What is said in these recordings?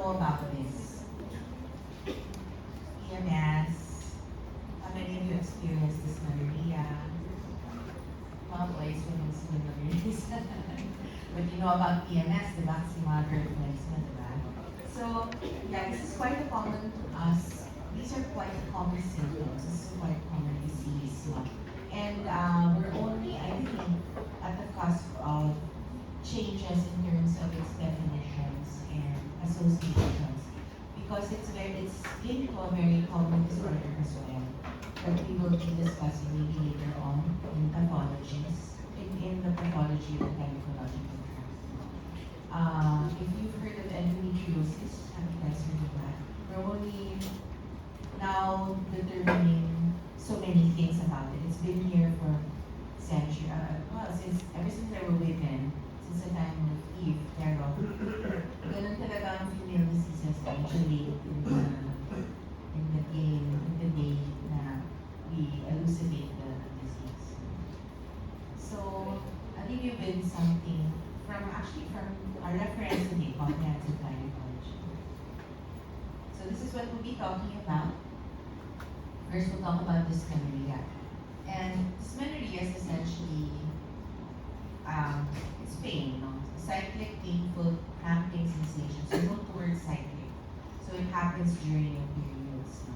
know about this? EMS. How many of you experienced dysmenorrhea? Mga boys, women's dysmenorrhea. But you know about EMS, the vaccine monitor replacement, diba? So, yeah, this is quite a common to us. These are quite common symptoms. This is quite common disease. And we're only, I think, at the cusp of changes in terms of its definitions and associations. Because it's linked to a very common disorder as well that we will be discussing maybe later on in pathologies, in the pathology of the gynecological tract. If you've heard of endometriosis, have you guys heard of that? We're only now determining so many things about it. It's been here for centuries, ever since there were women, since the time of Eve, pero ganun talaga ang female diseases actually in the game, in the day na we elucidate the disease. So, I'll give you with something from our reference today, comprehensive gynecology. So this is what we'll be talking about. First, we'll talk about dysmenorrhea. And dysmenorrhea is essentially, it's pain, no? Cyclic, painful, cramping sensation. So note the word cyclic. So it happens during your periods, no?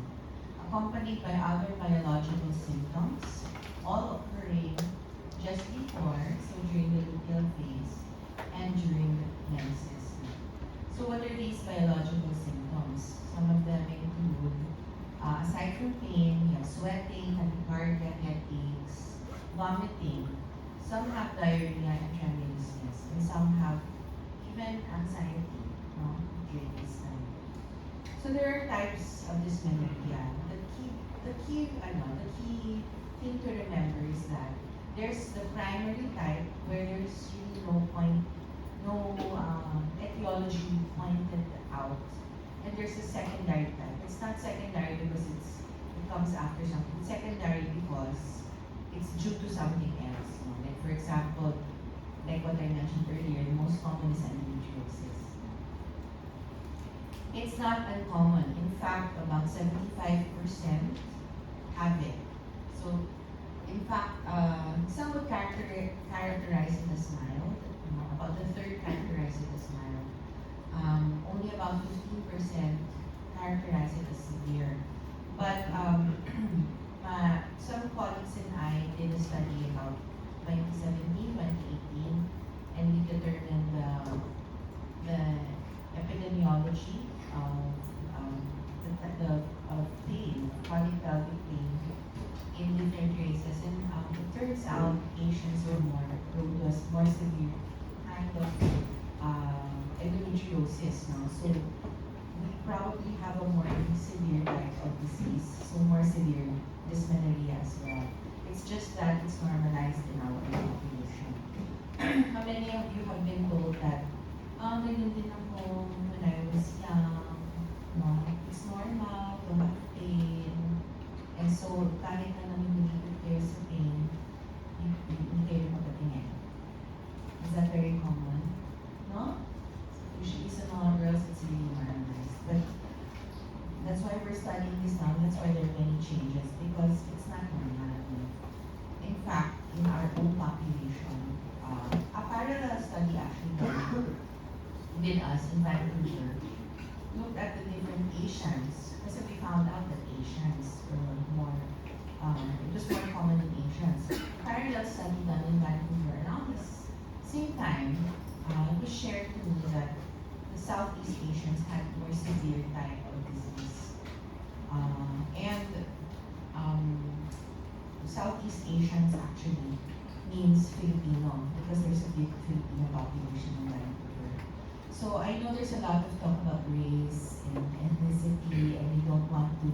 Accompanied by other biological symptoms, all occurring just before, so during the luteal phase, and during the menses. So what are these biological symptoms? Some of them include, aside from pain, you have sweating, tachycardia, headaches, vomiting. Some have diarrhea and tremulousness, and some have even anxiety, no, during this time. So there are types of dysmenorrhea. The key thing to remember is that there's the primary type where there's really no etiology pointed out, and there's a secondary type. It's not secondary because it comes after something. It's secondary because it's due to something else. No? Like for example, like what I mentioned earlier, the most common is endometriosis. It's not uncommon. In fact, about 75% have it. So, in fact, some would characterize it as mild. About a third characterize it as mild. Only about 15% characterize it as severe. But some colleagues and I did a study about 2017, 2018, and we determined the epidemiology of pain, chronic pelvic pain in different races. And it turns out Asians were more severe kind of endometriosis now. So we probably have a more severe type of disease, so more severe dysmenorrhea as well. It's just that it's normalized in our population. How many of you have been told that, ganyan din ako when I was young, no? It's normal, don't have pain. And so, kahit na namimilipit kayo sa pain, hindi kayo mapatingin. Is that very common? No? Usually sa mga girls, it's really normalized. But that's why we're studying this now. That's why there are many changes, because it's not normal. In fact, in our own population, a parallel study actually done with us in Vancouver looked at the different Asians, kasi we found out that Asians were more, it was more common in Asians. A parallel study done in Vancouver, around the same time, it was shared to me that the Southeast Asians had more severe type of disease. Southeast Asians actually means Filipino, because there's a big Filipino population in Vancouver. So I know there's a lot of talk about race and ethnicity, and we don't want to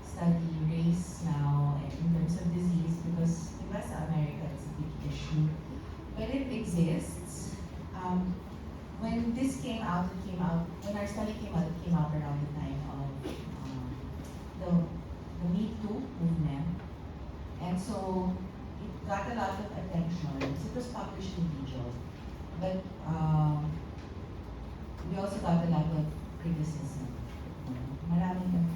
study race now in terms of disease, because diba, sa America it's a big issue. But it exists. When this came out, when our study came out around the time of the Me Too movement. And so it got a lot of attention. It was published in Vigil. But we also got a lot of criticism. Maraming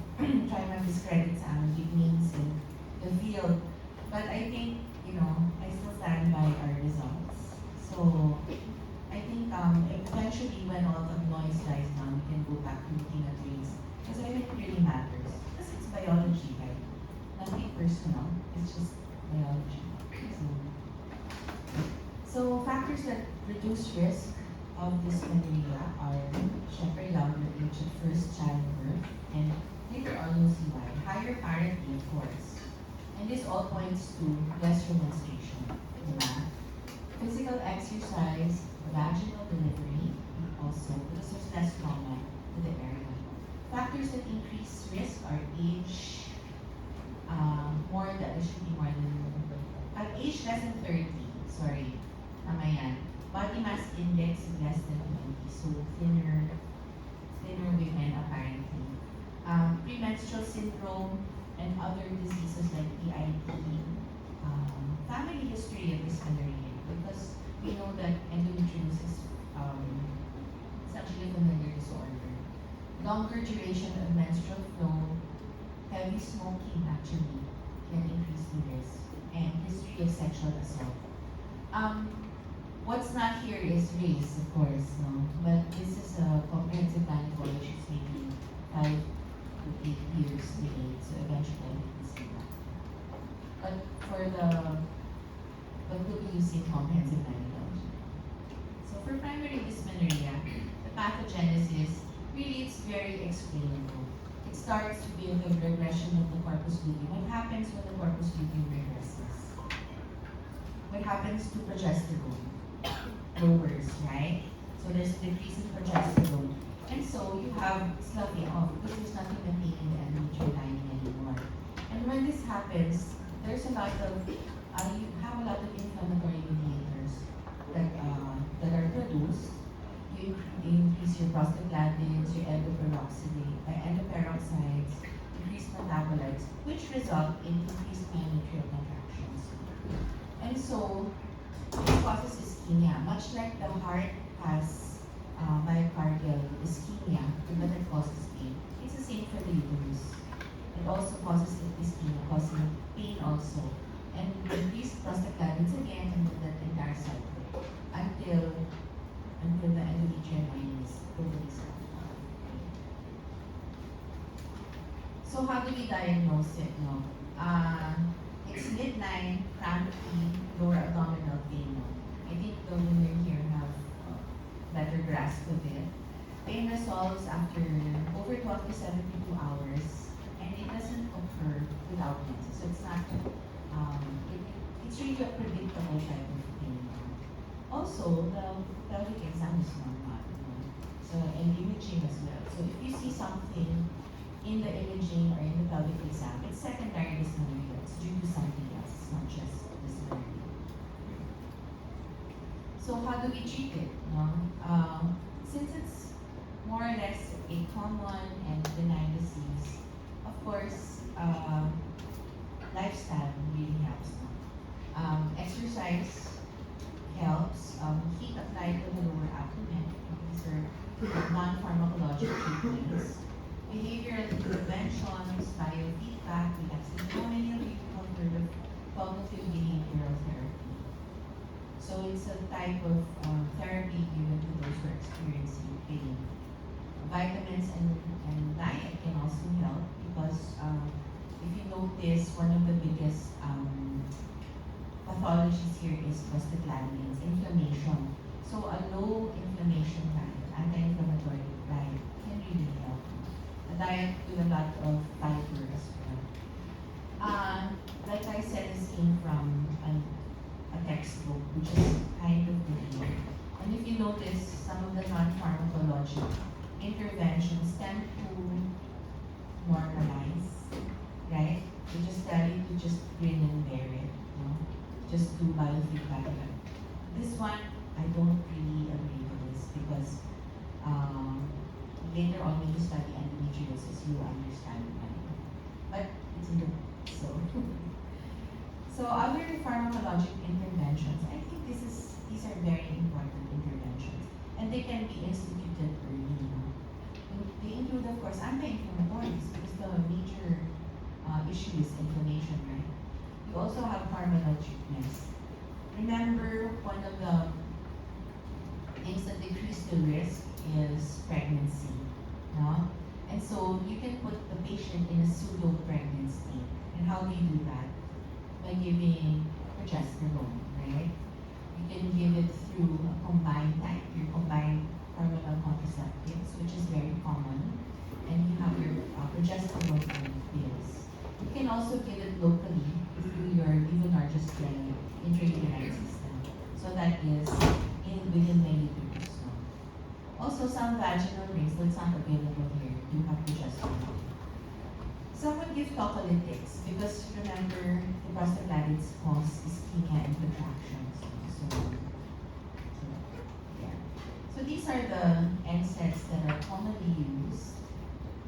try mag-discredit sa amin with means in the field. But I think, I still stand by our results. So, I think eventually when all the noise dies down, we can go back to looking at race. Because I think it really matters. Because it's biology, right? Nothing personal. It's just biology. So factors that reduce risk of dysmenorrhea are syempre younger age at first childbirth, and later on you'll see why. Higher parenting, of course. And this all points to less menstruation. Diba? Physical exercise, vaginal delivery, also because there's less trauma to the area. Factors that increase risk are age, it should be more than, at age less than 30, sorry, tama yan. Body mass index is less than 20, so thinner women apparently. Premenstrual syndrome and other diseases like PID, family history of dysmenorrhea, because we know that endometriosis is actually a familiar disorder. Longer duration of menstrual flow, heavy smoking actually can increase the risk, and history of sexual assault. What's not here is race, of course, no? But this is a comprehensive gynecology, which is maybe 5 to 8 years delayed, so eventually we can see that. But we'll be using comprehensive gynecology. So for primary dysmenorrhea, the pathogenesis, really it's very explainable. It starts with the regression of the corpus luteum. What happens when the corpus luteum regresses? What happens to progesterone? Lowers, right? So there's decrease in progesterone. And so you have sloughing off because there's nothing maintaining the endometrial lining anymore. And when this happens, there's a lot of, you have a lot of inflammatory mediators that are produced. You increase your prostaglandins, your endoperoxides, increased metabolites, which result in increased myometrial contractions. And so, this causes ischemia, much like the heart has myocardial ischemia, that causes pain. It's the same for the uterus. It also causes ischemia, causing pain also. And increased prostaglandins again, and that entire cycle until the endometrial line is totally satisfied. So how do we diagnose it? No? It's midline, chronic pain, lower abdominal pain. No? I think the women here have better grasp of it. Pain resolves after over 12 to 72 hours, and it doesn't occur without menses. So it's not, it's really a predictable type of pain. Also, the pelvic exam is normal. So, and imaging as well. So if you see something in the imaging or in the pelvic exam, it's secondary dysmenorrhea. It's due to something else. It's not just dysmenorrhea. So how do we treat it? No? Since it's more or less a common and benign disease, of course, lifestyle really helps. Exercise helps. Heat applied to the lower abdomen. These are non-pharmacological treatments. Behavioral interventions, biofeedback, relaxation. How many of you have heard of cognitive behavioral therapy? So it's a type of therapy given to those who are experiencing pain. Vitamins and diet can also help because if you notice, one of the biggest pathologies here is prostaglandins, inflammation. So a low inflammation diet, anti-inflammatory diet can really help. A diet with a lot of fiber as well. Like I said, this came from a textbook, which is kind of good. And if you notice, some of the non-pharmacologic interventions tend to normalize, right? They just tell you to just grin and bear it, just do biofeedback. This one, I don't really agree with this because later on when you study endometriosis, you understand why. But it's in the book, so. So other pharmacologic interventions, I think these are very important interventions, and they can be instituted early. The course, anti-inflammatories because the major issue is inflammation, right? You also have hormonal treatments. Remember, one of the things that decrease the risk is pregnancy, no? And so you can put the patient in a pseudo-pregnancy. And how do you do that? By giving progesterone, right? You can give it through a combined type, your combined hormonal contraceptives, which is very common. And you have your progesterone pills. You can also give it locally through your levonorgestrel intrauterine system. So that is within milliliters. No? Also, some vaginal rings that's not available here do have progesterone. Some would give tocolytics because remember the prostaglandins cause ischemia and contractions. So yeah. So these are the NSAIDs that are commonly used.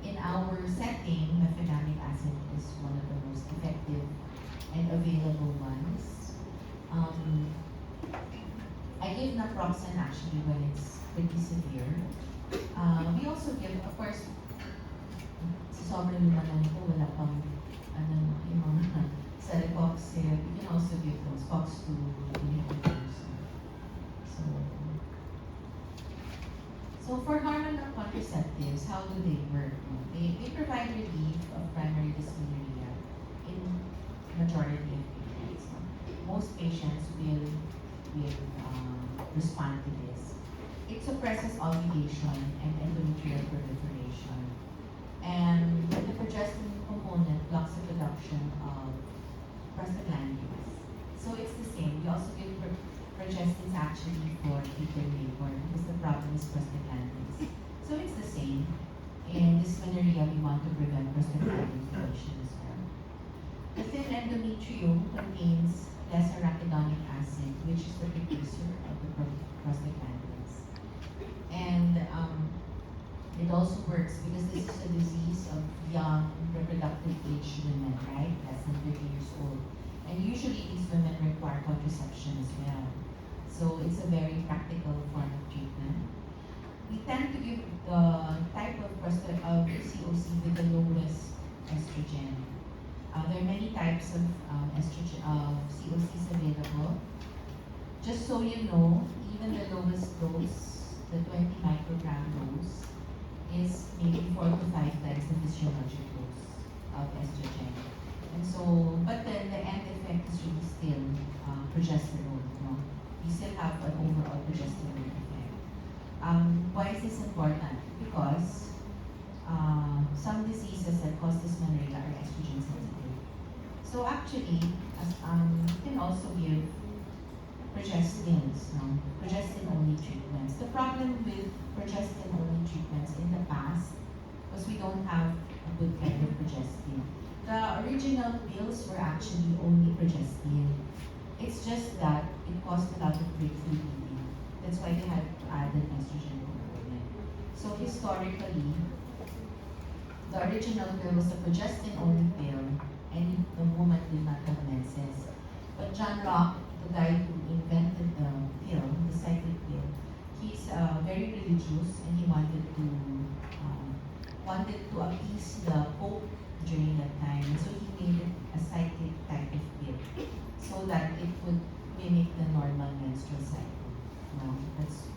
In our setting, mefenamic acid is one of the most effective and available ones. I give naproxen actually when it's pretty severe. We also give, of course, sa sobrang naman ito, wala pang, yung mga celecoxib. You can also give those COX-2 inhibitors. So for hormonal contraceptives, how do they work? They provide relief of primary dysmenorrhea in majority of patients. Most patients will respond to this. It suppresses ovulation and endometrial proliferation. And the progesterone component blocks the production of prostaglandins. So it's the same. We also give progestins actually for fetal labor because the problem is prostaglandins. So it's the same. In dysmenorrhea, we want to prevent prostaglandin formation as well. The thin endometrium contains lesser-arachidonic acid, which is the precursor of the prostaglandins. And it also works because this is a disease of young reproductive age women, right? Less than 30 years old. And usually these women require contraception as well. So it's a very practical form of treatment. We tend to give the type of COC with the lowest estrogen. There are many types of estrogen COCs available. Just so you know, even the lowest dose, the 20 microgram dose, is maybe 4 to 5 times the physiologic dose of estrogen. And so, but then the end effect is really still progesterone. No? You still have an overall progesterone effect. Why is this important? Because some diseases that cause dysmenorrhea are estrogen sensitive. So actually, you can also give progestins, no? Progestin-only treatments. The problem with progestin-only treatments in the past was we don't have a good kind of progestin. The original pills were actually only progestin. It's just that it caused a lot of breakthrough bleeding. That's why they had to add an estrogen component. So historically, the original pill was a progestin-only pill, and the woman did not have menses. But John Locke, the guy who invented the pill, the cyclic pill, he's very religious, and he wanted to appease the Pope during that time. And so he made it a cyclic type of pill, so that it would mimic the normal menstrual cycle.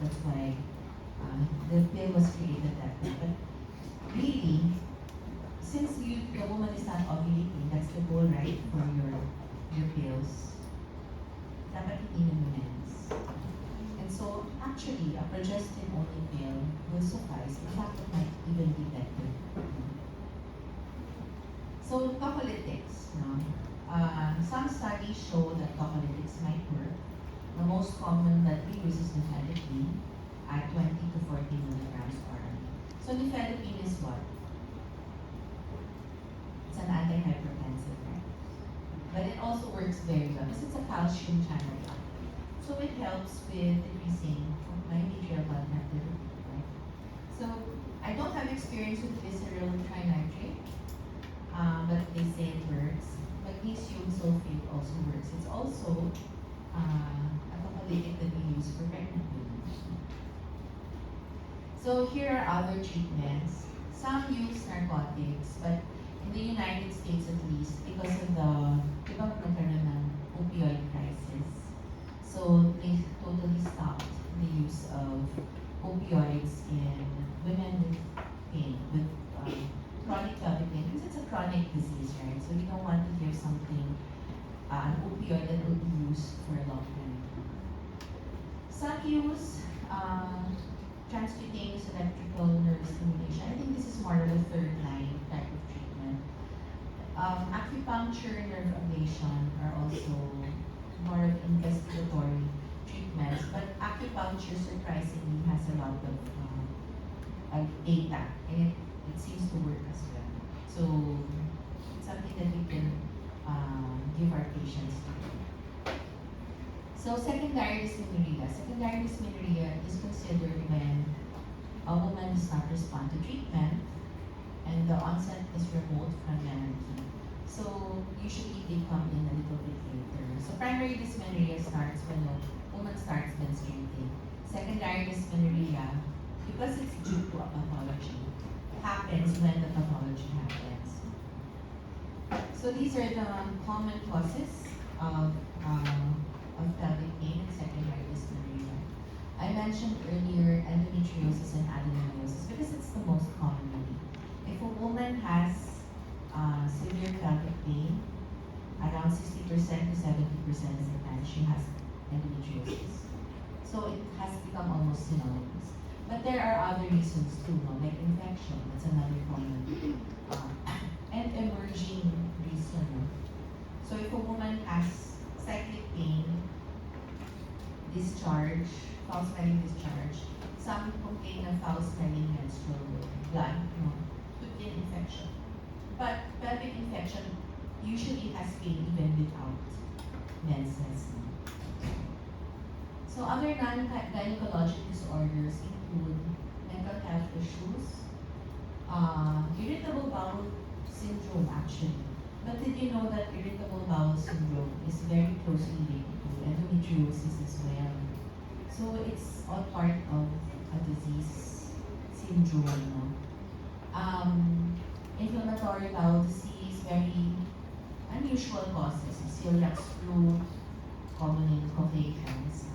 That's why the pill was created that way. But really, since the woman is not ovulating, that's the goal, right, for your pills. Dapat hindi na mens. And so, actually, a progestin-only pill will suffice. In fact, it might even be better. So, tocolytics. No? Some studies show that tocolytics might work. The most common that we use is nifedipine at 20 to 40 milligrams orally. So, nifedipine is what? It's an antihypertensive, right? But it also works very well because it's a calcium channel blocker. So it helps with decreasing myometrial contractility, right? So I don't have experience with visceral trinitrate, but they say it works. Magnesium sulfate also works. It's also a tocolytic that we use for pregnant women. So here are other treatments. Some use narcotics, but in the United States at least, because of the, di ba nagkaroon ng opioid crisis, so they totally stopped the use of opioids in women with pain, with chronic pelvic pain, because it's a chronic disease, right? So you don't want to give something, an opioid that will be used for a long time. Some use transcutaneous electrical nerve stimulation. I think this is more of a third line type of treatment. Acupuncture, nerve ablation are also more of investigatory treatments, but acupuncture surprisingly has a lot of data, and it seems to work as well. So it's something that we can give our patients to. So secondary dysmenorrhea. Secondary dysmenorrhea is considered when a woman does not respond to treatment and the onset is remote from menarche. So usually they come in a little bit later. So primary dysmenorrhea starts when a woman starts menstruating. Secondary dysmenorrhea, because it's due to a pathology, happens when the pathology happens. So these are the common causes of pelvic pain and secondary dysmenorrhea. I mentioned earlier endometriosis and adenomyosis because it's the most common really. If a woman has severe pelvic pain, around 60% to 70% of the time she has endometriosis. So it has become almost synonymous. But there are other reasons too, no? Like infection, that's another common, and emerging reason. No? So if a woman has cyclic pain, discharge, foul-smelling discharge, some complain of foul-smelling menstrual blood, no? Could be an infection. But pelvic infection usually has pain even without menses. No? So other non-gynecologic disorders include mental health issues, irritable bowel syndrome actually. But did you know that irritable bowel syndrome is very closely linked to endometriosis as well? So it's all part of a disease syndrome. No? Inflammatory bowel disease, very unusual causes. Celiac flu, common in Caucasians.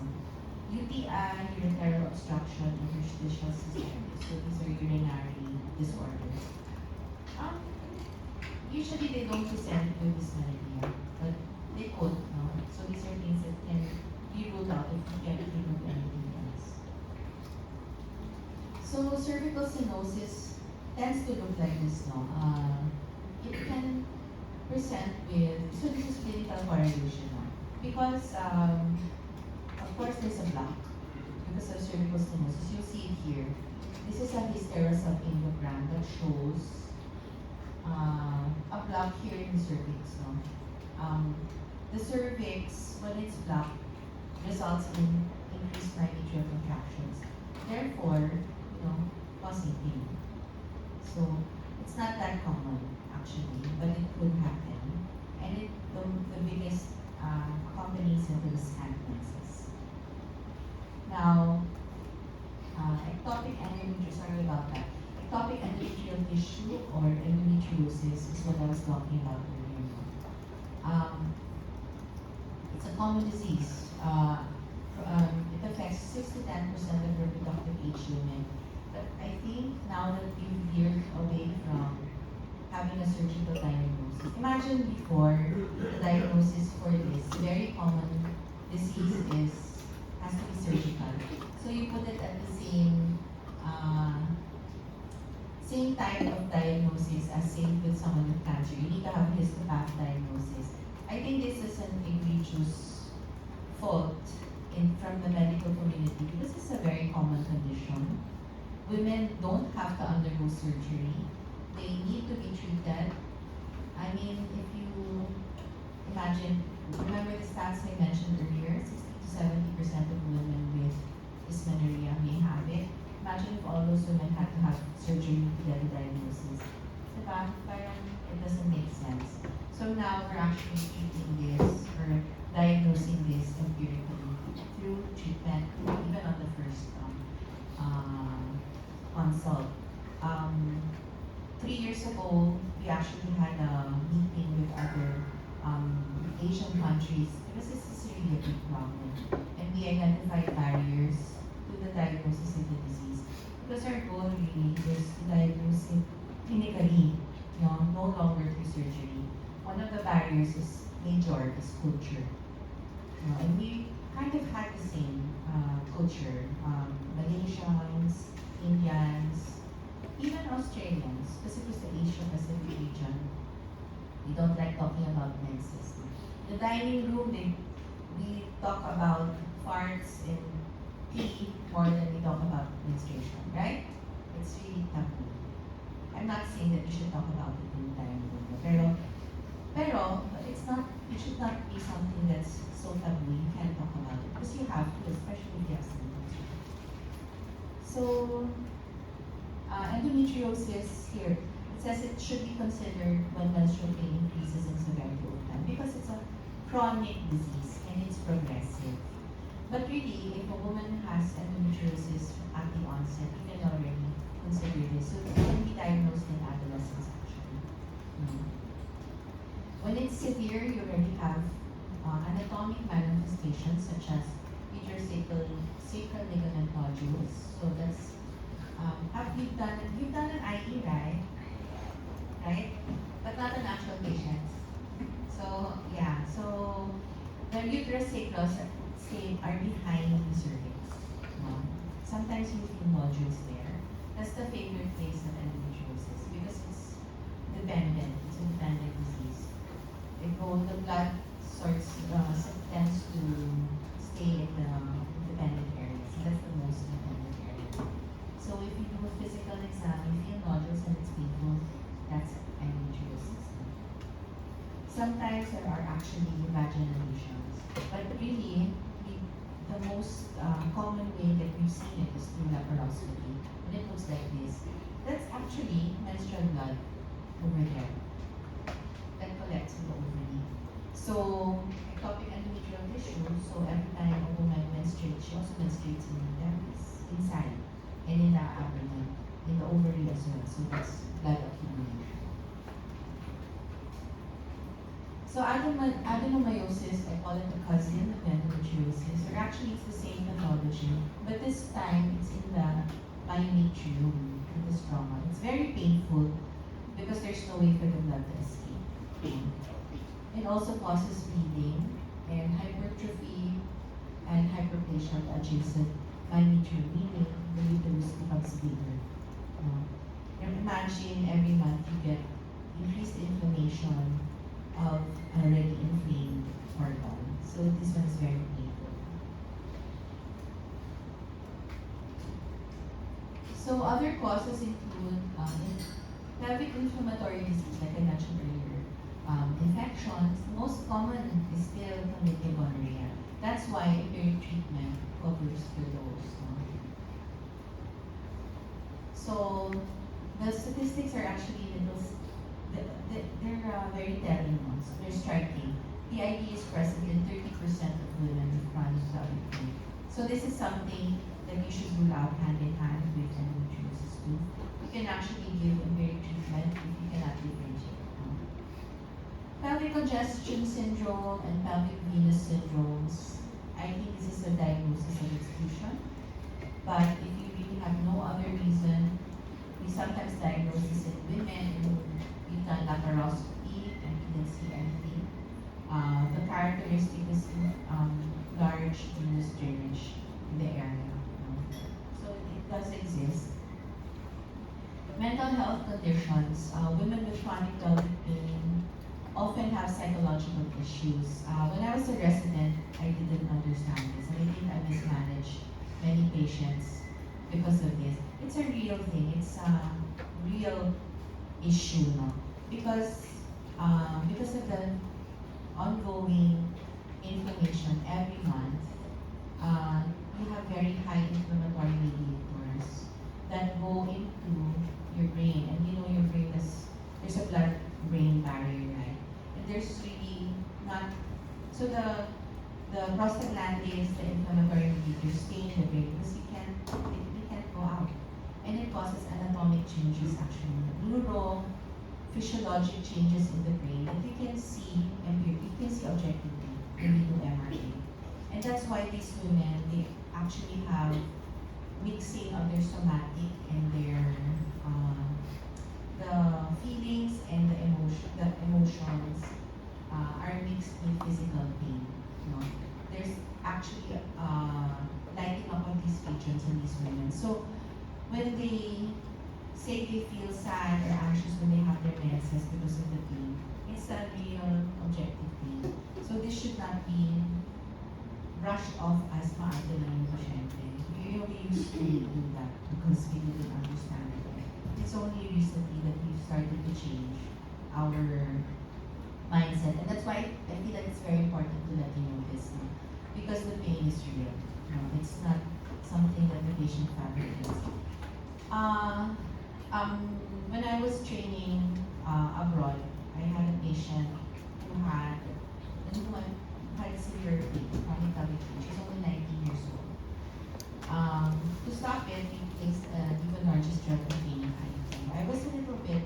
UTI, urinary obstruction, interstitial cystitis. So these are urinary disorders. Usually they don't present with dysmenorrhea, but they could, no? So these are things that can be ruled out if you can't think of anything else. So cervical stenosis tends to look like this, no? It can present with, so this is clinical correlation, no? Because, of course, there's a block because of cervical stenosis. You'll see it here. This is a hysterosalpingogram that shows a block here in the cervix. No? The cervix, when it's blocked, results in increased myometrial contractions. Therefore, causing pain. So it's not that common actually, but it could happen. And the biggest accompanying symptom is hand menses. Now, ectopic endometriosis, sorry about that. Ectopic endometrial tissue or endometriosis is what I was talking about earlier. It's a common disease. It affects 6 to 10% of reproductive age women. But I think now that we've veered away from having a surgical diagnosis, imagine before the diagnosis for this very common disease has to be surgical. So you put it at the same type of diagnosis as same with someone with cancer. You need to have histopath diagnosis. I think this is an egregious fault from the medical community because it's a very common condition. Women don't have to undergo surgery. They need to be treated. I mean, if you imagine, remember the stats I mentioned earlier, 60 to 70% of women with dysmenorrhea may have it. Imagine if all those women had to have surgery to get a diagnosis. Diba? Parang it doesn't make sense. So now we're actually treating this or diagnosing this empirically through treatment, even on the first consult. 3 years ago, we actually had a meeting with other Asian countries because this is really a big problem. And we identified barriers to the diagnosis of the disease. Because our goal really is to diagnose it clinically, no longer through surgery. One of the barriers is major, is culture. And we kind of had the same culture. Malaysians, Indians, even Australians, because it was the Asia Pacific region. We don't like talking about menses. The dining room, we talk about farts and pee more than we talk about menstruation, right? It's really taboo. I'm not saying that we should talk about it in the dining room, pero it's not, it should not be something that's so taboo you can't talk about it. Because you have to, especially if you have symptoms. So, endometriosis here, it says it should be considered when menstrual pain increases in severity over time because it's a chronic disease and it's progressive. But really, if a woman has endometriosis at the onset, you can already consider this. So it can be diagnosed in adolescence actually. When it's severe, you already have anatomic manifestations such as uterosacral sacral ligament nodules. So that's you've done an IE, right? Right? But not an actual patient. So yeah, so the uterus sacrals are behind the cervix. Sometimes you feel nodules there. That's the favorite place of endometriosis because it's dependent. It's a dependent disease. The blood tends to stay in the dependent areas. That's the most dependent area. So if you do a physical exam, you feel nodules and it's painful, that's endometriosis. Sometimes there are actually vaginal lesions, but really, the most common way that we've seen it is through laparoscopy. When it looks like this, that's actually menstrual blood over there that collects in the ovary. So, ectopic endometrial tissue, so every time a woman menstruates, she also menstruates in the pelvis, inside, and in the abdomen, in the ovary as well. So that's blood accumulation. So adenomyosis, I call it the cousin of endometriosis, or actually it's the same pathology, but this time it's in the myometrium, in the stroma. It's very painful because there's no way for the blood to escape. It also causes bleeding and hypertrophy and hyperplasia of the adjacent myometrium, meaning the uterus becomes bigger. Imagine every month you get increased inflammation of already inflamed organ. So this one is very painful. So other causes include pelvic inflammatory disease, like I mentioned earlier, infections. The most common is still chlamydia gonorrhea. That's why empiric treatment covers for those. So the statistics are actually they're very telling ones. They're striking. PID is present in 30% of women with chronic pelvic pain. So this is something that you should rule out hand in hand with endometriosis too. You can actually give empiric treatment if you cannot differentiate. Pelvic congestion syndrome and pelvic venous syndromes. I think this is a diagnosis of exclusion. But if you really have no other reason, we sometimes diagnose this in women who we've done laparoscopy and we didn't see anything. The characteristic is large venous drainage in the area. So it does exist. Mental health conditions. Women with chronic pelvic pain often have psychological issues. When I was a resident, I didn't understand this. And I think I mismanaged many patients because of this. It's a real thing. It's a real issue, no? Because of the ongoing inflammation every month, you have very high inflammatory mediators that go into your brain. And you know your brain there's a blood-brain barrier, right? And there's really not, so the prostaglandins, the inflammatory mediators stay in the brain because they can't go out. And it causes anatomic changes actually in the neuro, physiologic changes in the brain that you can see you can see objectively when you do MRI. And that's why these women, they actually have mixing of their somatic and their the feelings and the emotions are mixed with physical pain. You know? There's actually lighting up of these regions in these women. So when they say they feel sad or anxious when they have their menses because of the pain, it's a real objective pain. So this should not be brushed off as maarte lang yung pasyente. We only used to do that because we didn't understand it. It's only recently that we've started to change our mindset. And that's why I feel like it's very important to let you know this. No? Because the pain is real. No? It's not something that the patient fabricates. When I was training abroad, I had a patient who had severe pain, chronic pelvic pain. She's only 19 years old. To stop it, we placed a Levonorgestrel strep pain IV. I was a little bit,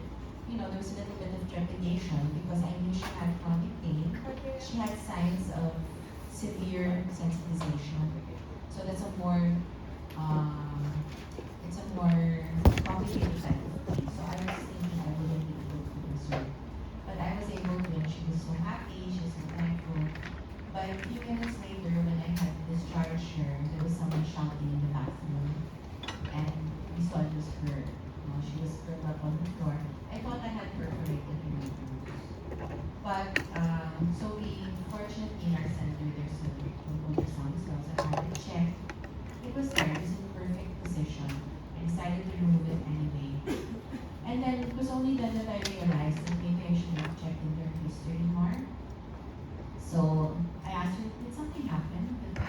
there was a little bit of trepidation because I knew she had chronic pain. She had signs of severe sensitization. So that's a more, it's a more complicated type of pain. So I was thinking I wouldn't be able to reserve. But I was able to, and she was so happy, she was so thankful. But a few minutes later, when I had discharged her, there was someone shouting in the bathroom. And we saw it was her. She was curled up on the floor. I thought I had perforated her uterus. But, so fortunately in our center, there's an ultrasound as well. So I had it checked. It was there. It was in perfect position. I decided to remove it anyway. And then it was only then that I realized that maybe I should have checked in their history more. So I asked her, did something happen? But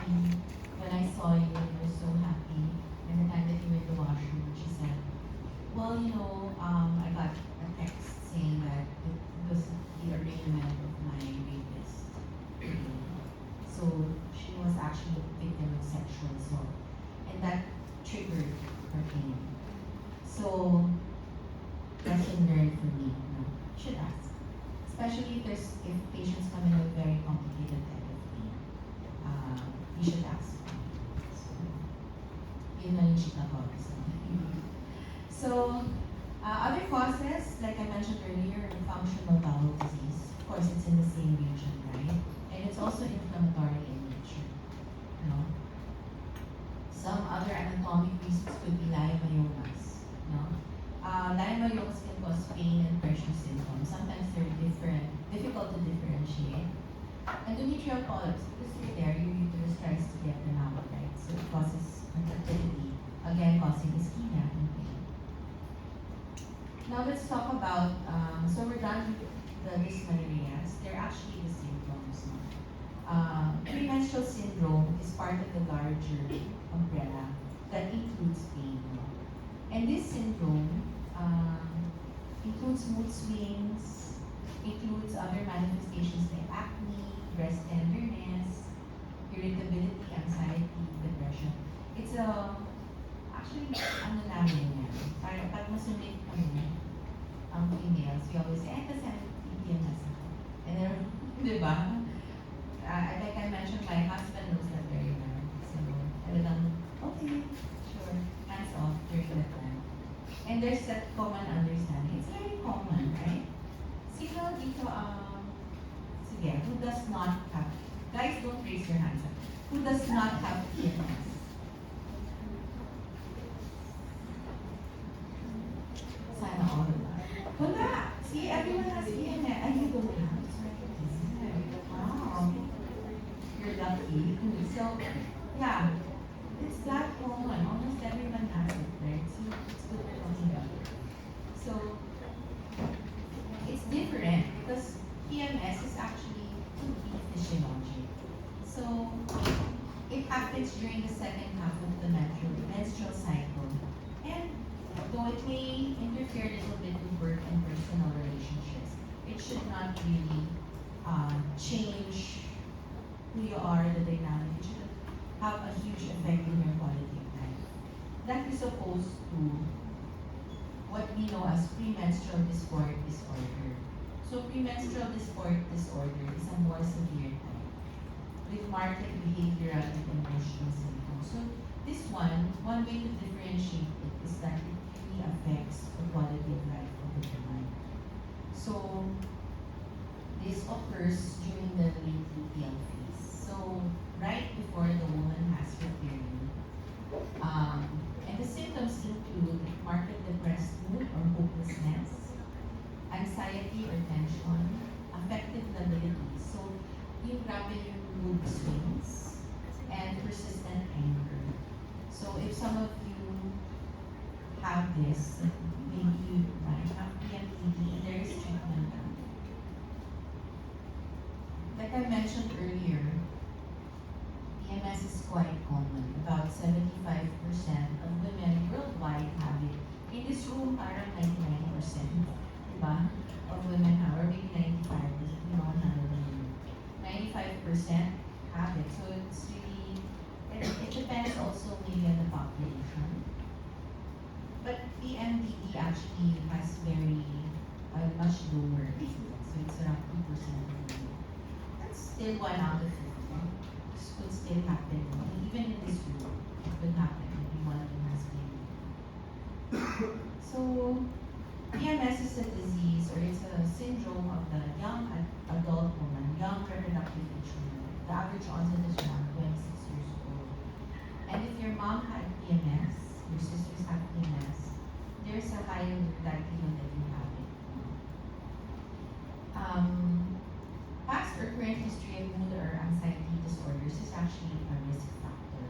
when I saw you, you were so happy. And the time that you were in the washroom, she said, well, I got a text saying that it was the arraignment of my rapist. So she was actually a victim of sexual assault. And that triggered her pain. So lesson learned for me. You should ask. Especially if patients come in with very complicated type of pain. You should ask. So, yun lang yung chika ko. So, other causes, like I mentioned earlier, functional bowel disease. Of course, it's in the same region, right? And it's also inflammatory in nature. Some other anatomic reasons could be leiomyomas. Leiomyomas can cause pain and pressure symptoms. Sometimes they're difficult to differentiate. Endometrial polyps, because you're there, your uterus tries to get them out, right? So it causes contractility, again causing ischemia and pain. Now let's talk about, so we're done with the dysmenorrheas. They're actually the symptoms. Premenstrual syndrome is part of the larger umbrella that includes pain. And this syndrome includes mood swings, includes other manifestations like acne, breast tenderness, irritability, anxiety, depression. It's actually, ano namin yan, parang pag masumit kami, ang females, we always say, kasi PMS ako. And then, di ba? Like I mentioned, my husband knows that very well. So, okay, sure, hands off during that time. And there's that common understanding. It's very common, right? Sino dito, sige, who does not have, guys, don't raise your hands up. Who does not have PMS? Sana all. Wala. See, everyone has PMS. And you don't have. Wow. You're lucky. So, yeah. It's that common. Almost everyone has it, right? So, it's good for talking about it. So, it's different because PMS is actually physiologic. So, it happens during the second half of the menstrual cycle. And though it may interfere a little bit with work and personal relationships, it should not really change who you are, the dynamic. It should have a huge effect in your quality of life. That is opposed to what we know as premenstrual dysphoric disorder. So premenstrual dysphoric disorder is a more severe type with marked behavioral and emotional symptoms. So this one way to differentiate it is that it really affects the quality of life of the woman. So this occurs during the late luteal phase. So right before the woman has her period. And the symptoms include marked depressed mood or hopelessness, anxiety or tension, affected lability. So yung grabe yung mood swings, and persistent anger. So if some of you have this, maybe you might have PMDD, there is treatment. Like I mentioned earlier, PMS is quite common. About 75% of women worldwide have it. In this room, parang 99%, diba? Of women have, or maybe 95%, we don't have it. 95% have it. So it's really, it depends also maybe on the population. But PMDD actually has very, much lower incidence. So it's around 2%. That's still 1 out of 50. This could still happen. Even in this room, it could happen. Maybe one of them has PMDD. So PMS is a disease, or it's a syndrome of the young adult woman, young reproductive age woman. The average onset is around 26 years old. And if your mom had PMS, your sisters have PMS, there's a higher likelihood that you have it. Past or current history of mood or anxiety disorders is actually a risk factor.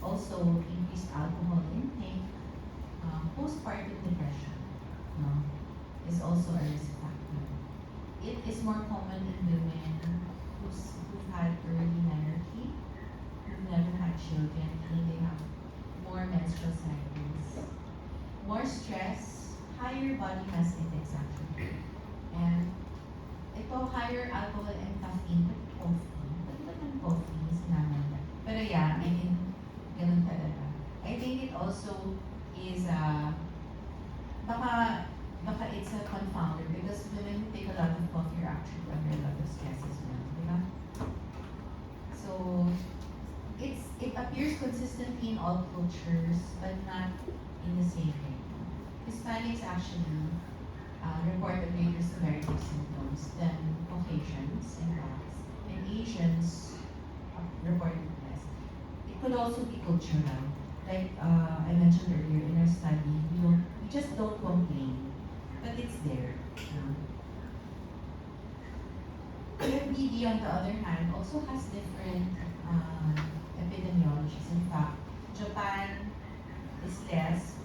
Also, increased alcohol intake, postpartum depression is also a risk factor. It is more common in women who've had early menarche, who've never had children, and they have more menstrual cycles, more stress, higher body mass index actually, and ito higher alcohol and caffeine, but coffee. Ba't ba ng coffee? Sinaman na. Pero yeah, I mean, ganun talaga. I think it also is baka it's a confounder because women who take a lot of coffee are actually under a lot of stress as well, di ba? So it appears consistently in all cultures, but not in the same way. Hispanics actually report a greater severity of symptoms than Caucasians and Blacks, and Asians report it less. It could also be cultural. Like I mentioned earlier in our study, we just don't complain, but it's there. PMDD, on the other hand, also has different epidemiologies. In fact, Japan is less.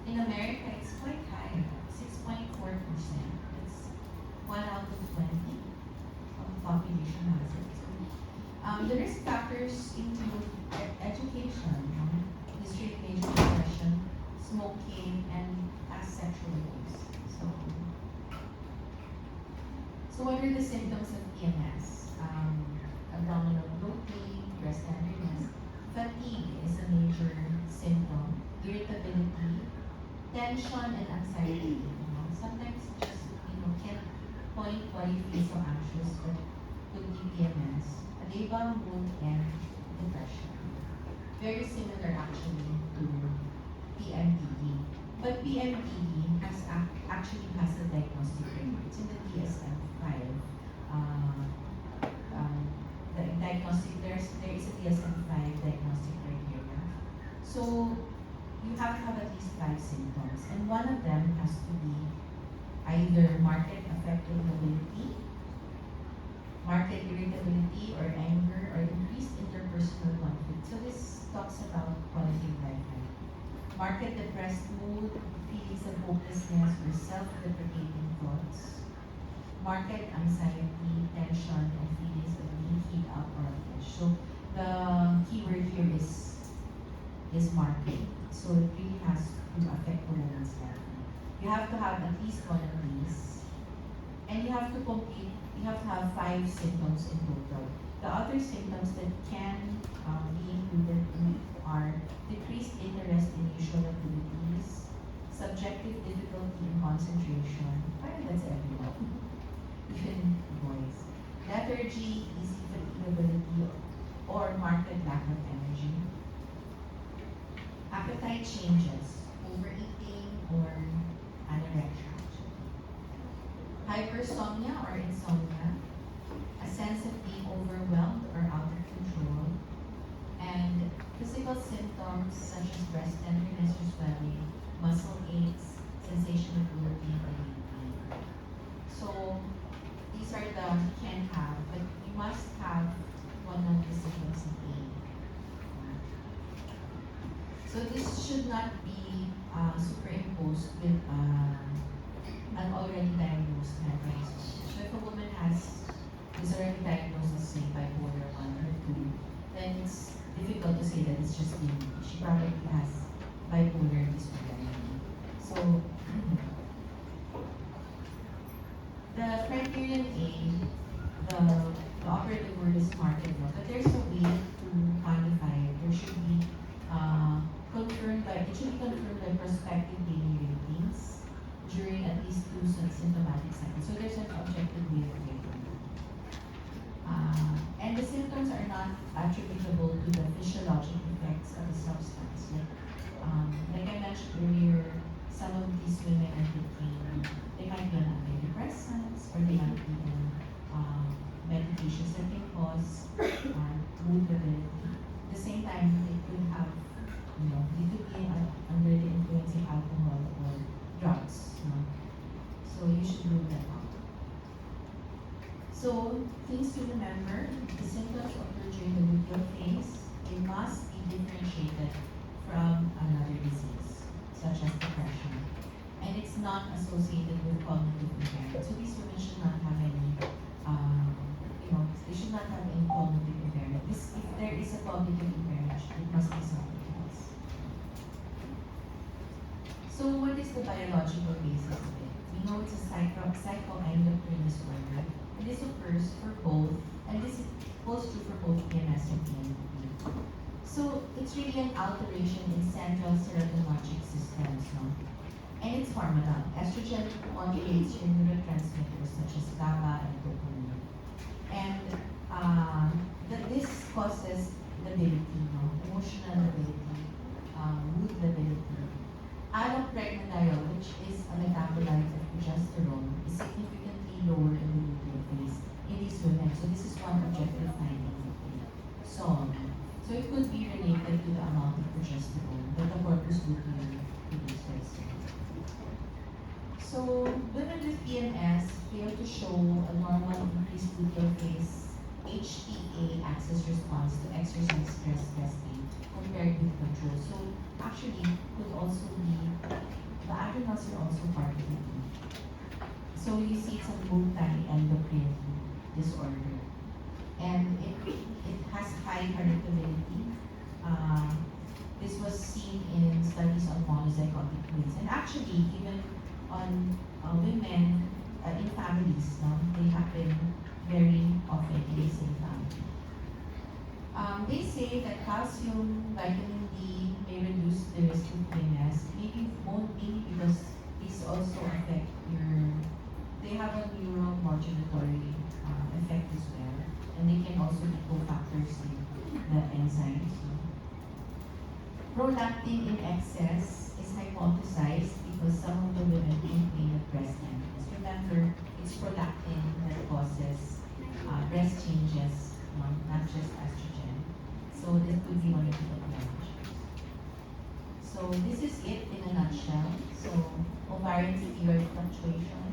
In America, it's quite high, 6.4%. It's 1 out of 20 of the population has it. So, the risk factors include education, history of major depression, smoking, and past sexual abuse. So what are the symptoms of PMS? Abdominal bloating, breast tenderness, fatigue is a major symptom, irritability, tension, and anxiety. Sometimes you just can't point why you feel so anxious, but could be PMS, labor, mood, and depression. Very similar actually to PMDD. But PMDD actually has a diagnostic framework. It's in the DSM-5. The diagnostic, there is a DSM-5 diagnostic criteria. So you have to have at least 5 symptoms, and one of them has to be either marked affective mobility, marked irritability or anger, or increased interpersonal conflict. So this talks about quality of life. Marked depressed mood, feelings of hopelessness or self-deprecating thoughts, marked anxiety, tension, and feelings of being keyed up or upset. So the keyword here is marked. So it really has to affect the woman's life. You have to have at least one of these, and you have to have 5 symptoms in total. The other symptoms that can be included are decreased interest in usual activities, subjective difficulty in concentration, parang that's everyone, even boys. Lethargy, easy fatigability, or marked lack of energy. Appetite changes, overeating or anorexia. Hypersomnia or insomnia, a sense of being overwhelmed or out of control, and physical symptoms such as breast tenderness or swelling, muscle aches, sensation of bloating or weight gain. So these are the you can have, but you must have one of the symptoms in A. So this should not be superimposed with an already diagnosed mental disorder. So if a woman is already diagnosed as say bipolar 1 or 2, then it's difficult to say that it's just unique. She probably has bipolar disorder. So the criterion A, the operative word is marked, but there's a way to quantify it. There should be it should be confirmed by prospective daily ratings during at least 2 symptomatic cycles. So there's an objective way of rating. And the symptoms are not attributable to the physiologic effects of the substance. Like I mentioned earlier, some of these women are taking, they might be on antidepressants or they might be on medications that can cause mood lability. At the same time, they could have, they could be under the influence of alcohol or drugs. So you should rule them out. So things to remember, the symptoms occur during the luteal phase. They must be differentiated from another disease, such as depression. And it's not associated with cognitive impairment. So these women should not have any, they should not have any cognitive impairment. If there is a cognitive impairment, it must be something else. So what is the biological basis of it? We know it's a psychoendocrine disorder. And this occurs for both, and this holds true for both PMS and PNP. So it's really an alteration in central serotonergic systems, and it's hormonal. Estrogen modulates your neurotransmitters such as GABA and dopamine. And this causes lability, emotional lability, mood lability. Allopregnanolone, which is a metabolite of progesterone, is significantly lower in the luteal phase in these women. So this is one objective finding that we saw. So it could be related to the amount of progesterone that the corpus luteum produces. So women with PMS fail to show a normal increased luteal phase HPA axis response to exercise stress testing compared with control. So actually could also be, the adrenals are also part of it. So you see it's a multi-endocrine disorder. And it has high heritability. This was seen in studies on monozygotic twins. And actually, even on women in families, they happen very often in the same family. They say that calcium, vitamin D may reduce the risk of PMS, maybe won't be because these also affect they have a neuromodulatory effect as well, and they can also be cofactors in the enzymes. Prolactin in excess is hypothesized because some of the women complain of breast tenderness. Remember, it's prolactin that causes breast changes, not just estrogen. So this could be one of the advantages. So this is it in a nutshell. So ovarian steroid fluctuation,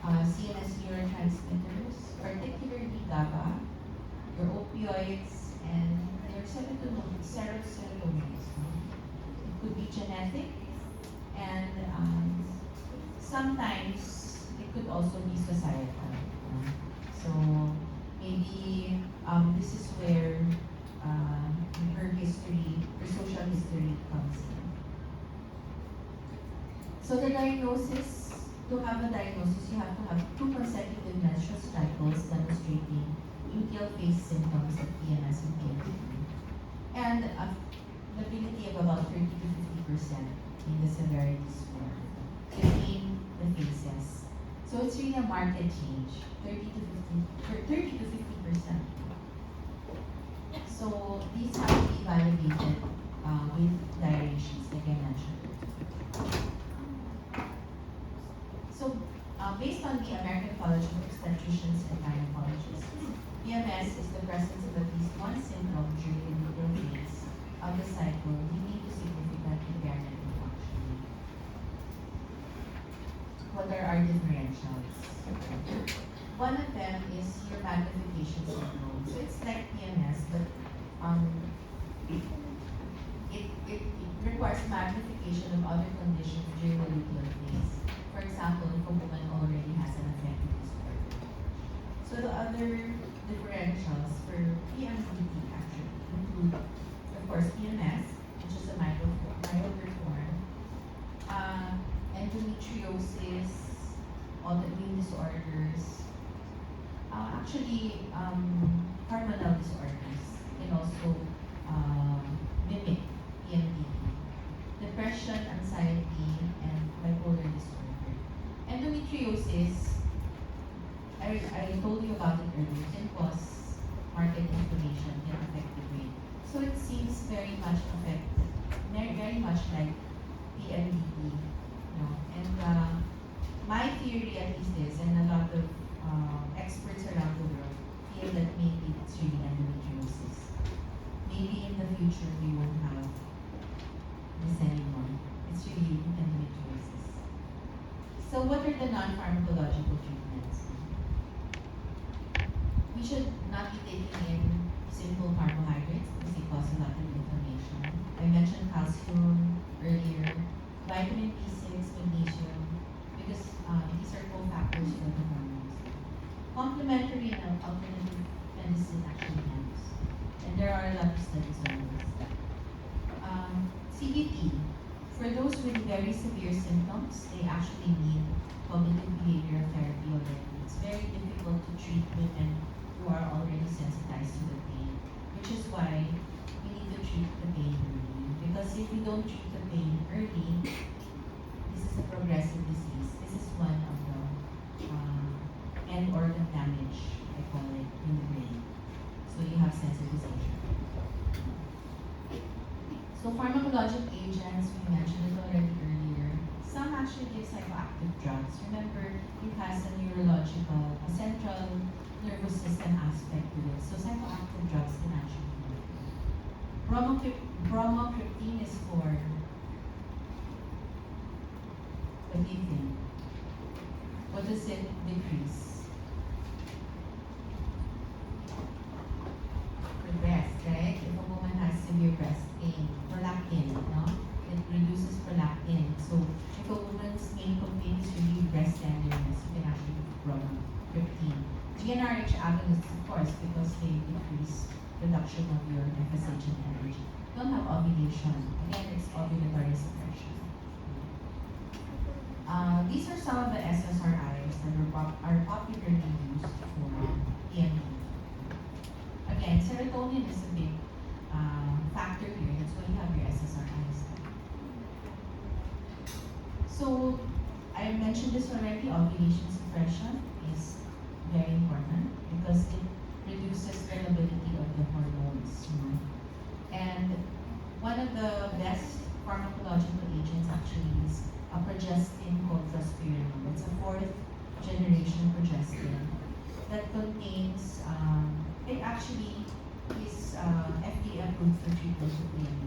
CNS neurotransmitters, particularly GABA, your opioids, and your serotonins. It could be genetic, and sometimes it could also be societal. So maybe this is where her social history comes in. So the diagnosis, to have a diagnosis, you have to have 2 consecutive menstrual cycles demonstrating luteal phase symptoms of PMS and PNP, and a lability of about 30 to in the severity score between the phases. So it's really a market change, 30 to 50%. So these have to be validated with gyrations, like I mentioned. So based on the American College of Obstetricians and Gynecologists, PMS is the presence of at least one symptom during the luteal phase of the cycle leading to significant impairment in functioning. What are our differentials? One of them is your magnification syndrome. So it's like PMS, but it requires magnification of other conditions during the luteal phase. For example, if a woman already has an affective disorder. So the other differentials for PMDD actually include, of course, PMS, which is a milder form, endometriosis, autoimmune disorders, hormonal disorders can also mimic PMDD. Depression, anxiety, and bipolar disorder. Endometriosis, I told you about it earlier, can cause market inflammation, can affect the brain. So it seems very much like PMDD. And my theory at least is, and a lot of experts around the world feel that maybe it's really endometriosis. Maybe in the future we won't have this anymore. It's really endometriosis. So what are the non-pharmacological treatments? We should not be taking in simple carbohydrates because they cause a lot of inflammation. I mentioned calcium earlier, vitamin B6, magnesium, because these are cofactors for the hormones. Complementary and alternative medicine actually helps. And there are a lot of studies on this. CBT, for those with very severe symptoms, they actually need cognitive behavioral therapy already. It's very difficult to treat women who are already sensitized to the pain, which is why we need to treat the pain early. Because if we don't treat the pain early, this is a progressive disease. This is one of the end organ damage, I call it, in the brain. So you have sensitization. So pharmacologic agents, we mentioned it already earlier. Some actually give psychoactive drugs. Remember, it has a central nervous system aspect to it. So psychoactive drugs can actually help. Bromocriptine is for, what do you think? What does it decrease? For breast, right? If a woman has severe breast pain, prolactin, no? It reduces prolactin. So if a woman's main complaint is really breast tenderness, you can actually give bromocriptine. GnRH agonists, of course, because they decrease production of your FSH and energy. Don't have ovulation. Again, it's ovulatory suppression. These are some of the SSRIs that are popularly used for PMD. Again, serotonin is a big factor here. That's why you have your SSRIs. So, I mentioned this already, ovulation suppression is very important because it reduces variability of the hormones. And one of the best pharmacological agents actually is a progestin called drospirenol. It's a 4th generation progestin that contains, it actually is FDA approved for treatment of PMD.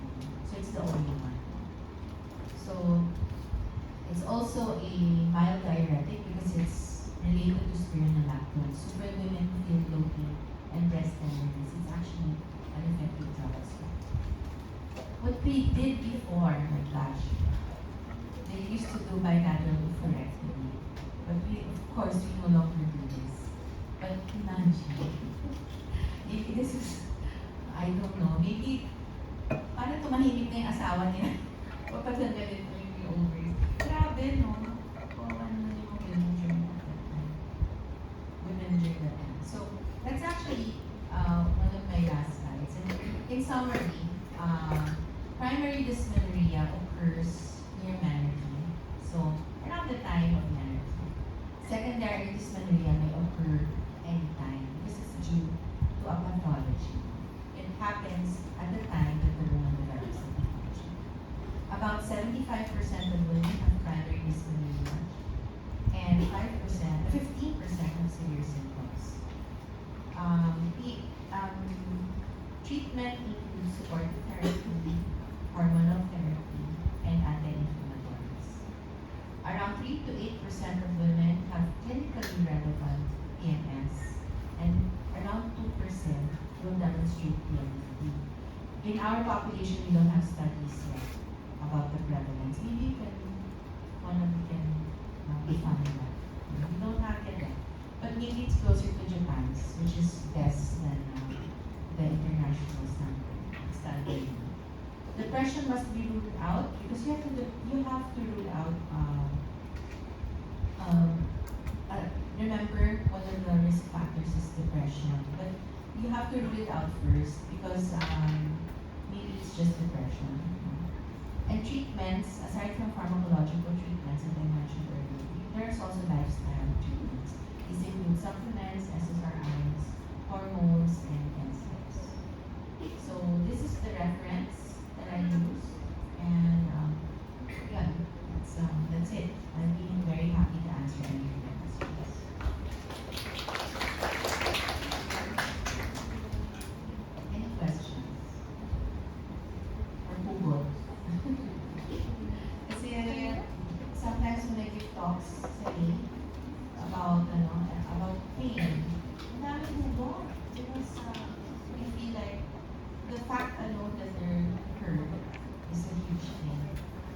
So it's the only one. So it's also a mild diuretic because it's related to spironolactone. So for women who feel bloated and breast tenderness, it's actually an effective drug as well. What we did before, my gosh, they used to do bilateral oophorectomy. But we, of course, we no longer do this. But imagine, maybe this is, I don't know, maybe, parang tumahimik na yung asawa niya. Kapag nagalit mo yung ovaries. Grabe, no? Kawawa naman yung mga women during that time. So, that's actually one of my last slides. And in summary, primary dysmenorrhea occurs dysmenorrhea may occur anytime. This is due to a pathology. It happens at the time that the woman develops the pathology. About 75% of women have primary dysmenorrhea, and 15% have severe symptoms. Treatment includes supportive therapy, hormonal therapy, and anti-inflammatories. Around 3 to 8% of women have clinically relevant PMS, and around 2% will demonstrate PMD. In our population, we don't have studies yet about the prevalence. Maybe one of you can define that. We don't have it yet. But maybe it's closer to Japan's, which is less than the international standard. Depression must be ruled out because you have to rule out. Remember, one of the risk factors is depression, but you have to rule it out first because maybe it's just depression. And treatments, aside from pharmacological treatments that I mentioned earlier, there's also lifestyle treatments. These include supplements, SSRIs, hormones, and NSAIDs. So this is the reference that I use, and yeah, that's it. I'm being very happy to answer any of your questions. Any questions? Or Google? Kasi sometimes when I give talks sa about pain, ang dami Google. Because we feel like the fact alone that they're hurt is a huge thing.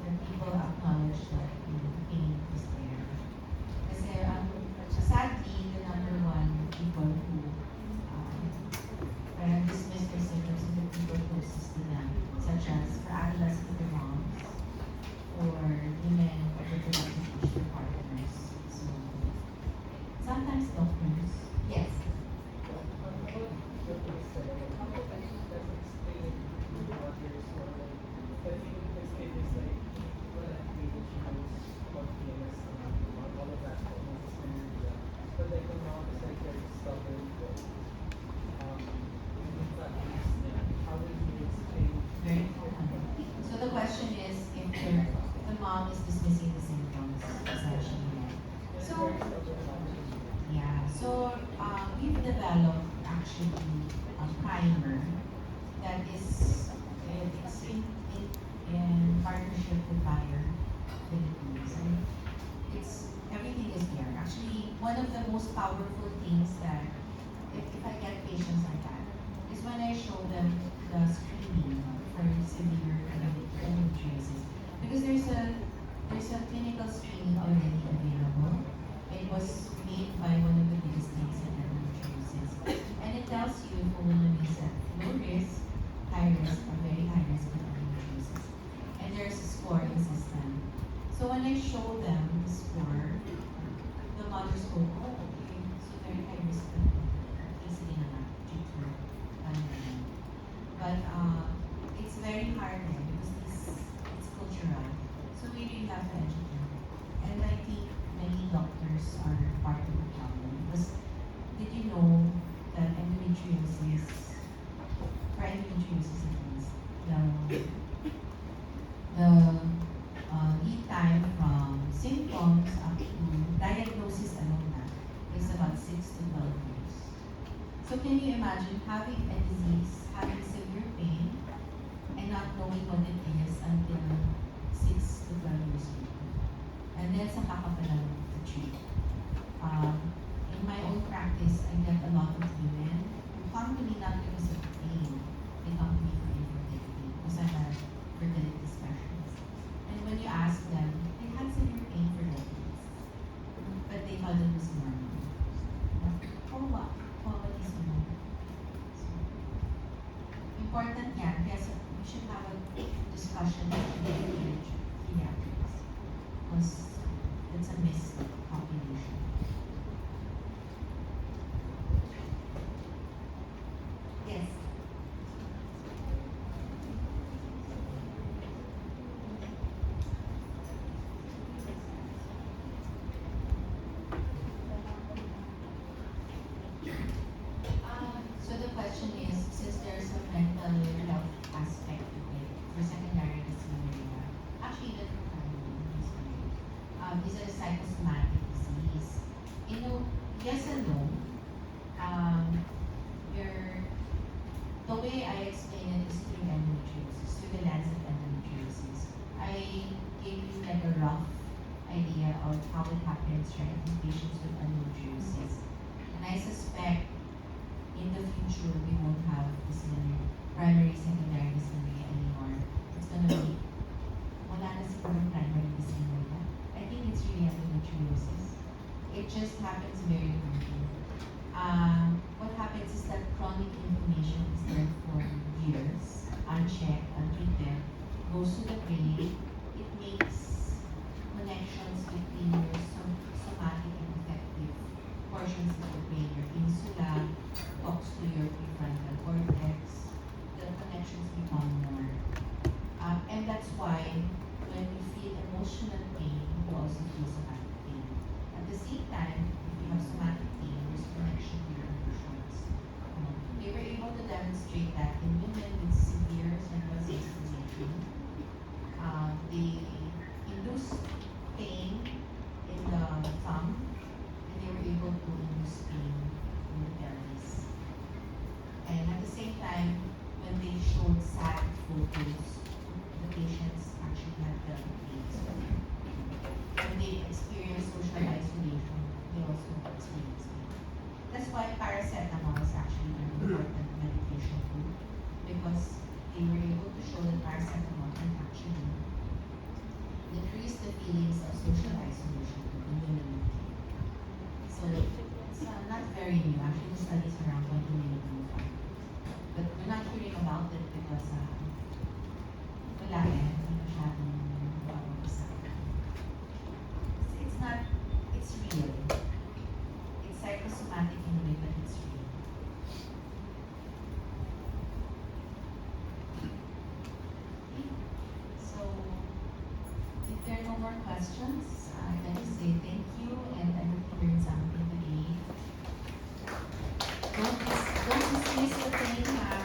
That people acknowledge that pain is there. Kasi sadly, the number one people who dismiss their symptoms are the people closest to them, such as for adolescent moms or women of reproductive age, their partners. So sometimes doctors, yes. Very important. So the question is if the mom is dismissing the symptoms, essentially. So yeah, so we've developed actually a primer that is it's in partnership with Bayer Philippines. And it's everything is there. Actually, one of the most powerful things that if I get patients like that is when I show them the screening for severe endometriosis. Because there's a clinical screening already available. It was made by one of the biggest names in endometriosis. And it tells you if a woman is at low risk, high risk, or very high risk of endometriosis. And there's a scoring system. So when I show them the score, the mothers go, oh, okay, so very high risk of easily na due to but it's very hard because it's cultural. So we really have to educate. And I think many doctors are part of the problem. Because did you know that endometriosis, for endometriosis at least, the lead time from symptoms up to diagnosis alone is about 6 to 12 years. So can you imagine having a disease, having severe pain, and not knowing what it is until 6 to 12 years later? And then sa kakapalan to treat. In my own practice, I get a lot of women who come to me not because of pain, they come to me for infertility because I'm a fertility specialist. And when you ask them, they had severe pain for decades, but they thought it was normal. Oh, what? Quality is normal. So, important yan. Yes, we should have a discussion with pediatrics because it's a missed population. Yes. is a psychosomatic disease. You know, yes and no. Your The way I explain it is through endometriosis, through the lens of endometriosis. I gave you like a rough idea of how it happens, right, in patients with endometriosis. And I suspect in the future we won't have dysmenorrhea, primary, secondary dysmenorrhea anymore. It's gonna be, wala na siguro primary dysmenorrhea. I think it's really endometriosis. It just happens very quickly. What happens is that chronic inflammation is there for years, unchecked, untreated, goes to the brain. It makes connections between your somatic and affective portions of the brain. Your insula talks to your prefrontal cortex. The connections become more. And that's why when you feel emotional pain, you also feel somatic pain. At the same time, if you have somatic pain, there's connection to your emotions. They were able to demonstrate that in women with severe central sensation, they induce pain in the thumb, and they were able to induce pain in the pelvis. And at the same time, when they showed sad photos, the patients actually had pelvic pain. So when they experience social isolation, they also experience pain. That's why paracetamol is actually an important medication too, because they were able to show that paracetamol can actually decrease the feelings of social isolation in women with pain. So it's not very new. Actually, the studies around 2025. But we're not hearing about it because wala hindi masyadong pag-uusapan. It's not, it's real. It's psychosomatic in a way, but it's real. Okay. So, if there are no more questions, I'd like to say thank you, and I hope you learned something today. Don't dismiss the pain, ha?